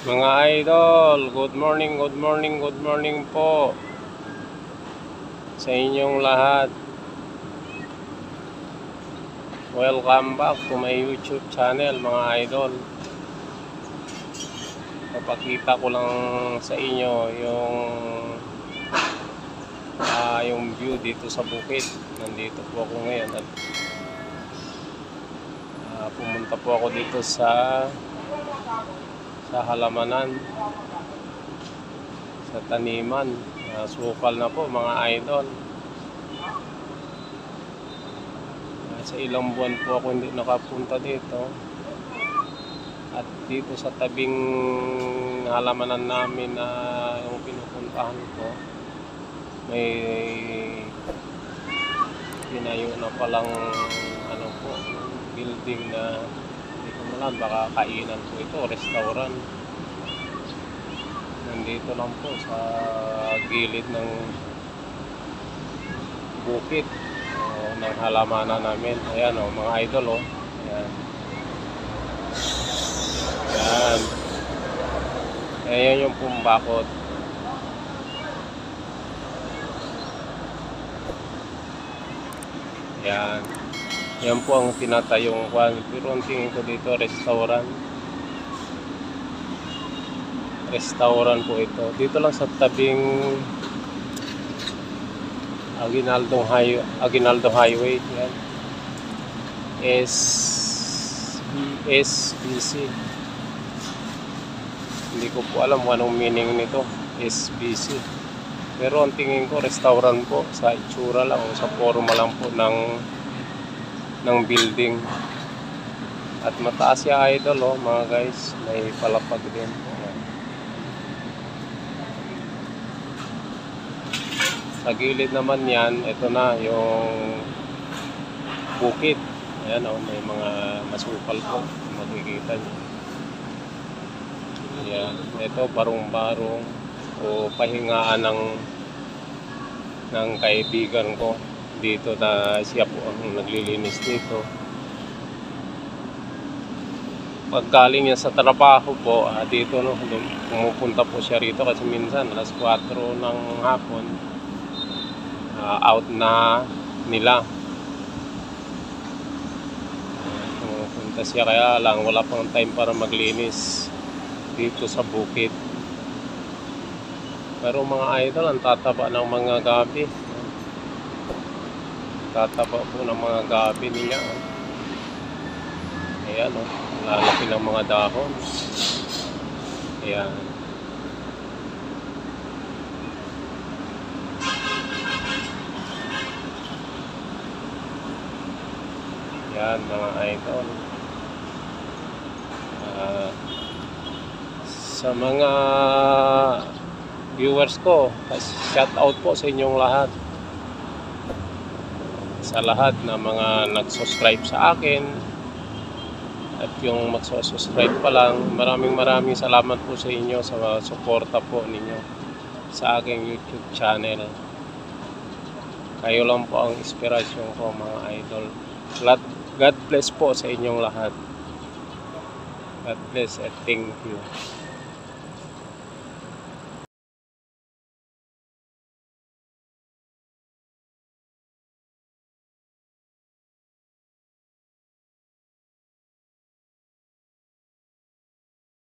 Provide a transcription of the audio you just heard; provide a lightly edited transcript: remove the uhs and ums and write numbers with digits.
Mga idol, good morning po sa inyong lahat. Welcome back to my YouTube channel mga idol. Papakita ko lang sa inyo yung view dito sa bukid. Nandito po ako ngayon at pumunta po ako dito sa halamanan, sa taniman. Sukal na po mga idol. Sa ilang buwan po ako hindi nakapunta dito. At dito sa tabing halamanan namin na yung pinupuntahan ko, may pinayo na palang building na hindi ko malam, baka kainan po ito, restaurant. Nandito lang po sa gilid ng bukid ng halamanan namin. Ayan mga idol ayan. Ayan yung pumbakot. Yan po ang tinatayong kwan. Pero ang tingin ko dito, restaurant po ito. Dito lang sa tabing Aguinaldo Highway. Yan. SBC. Hindi ko po alam kung anong meaning nito, SBC. Pero ang tingin ko restaurant po, sa itsura lang o sa forma lang po ng building. At mataas yung idol mga guys, may palapag din. Sa gilid naman yan, ito na yung bukid. Ayan may mga masukal po, makikita nyo. Ayan, ito barong-barong o pahingaan ng kaibigan ko dito na siya po ang naglilinis dito. Paggaling niya sa trabaho po, dito pumupunta po siya rito kasi minsan alas 4 ng hapon out na nila. Pumupunta siya, kaya lang wala pang time para maglinis dito sa bukid. Pero mga idol, ang tataba ng mga gabi. Tataba po ng mga gabi niya. Ayan lalaki ng mga dahon. Ayan. Yan mga idol. Sa mga viewers ko, shout out po sa inyong lahat. Sa lahat na mga nag-subscribe sa akin at yung magsusubscribe pa lang, maraming salamat po sa inyo sa suporta po ninyo sa aking YouTube channel. Kayo lang po ang inspirasyon ko mga idol. God bless po sa inyong lahat. God bless and thank you.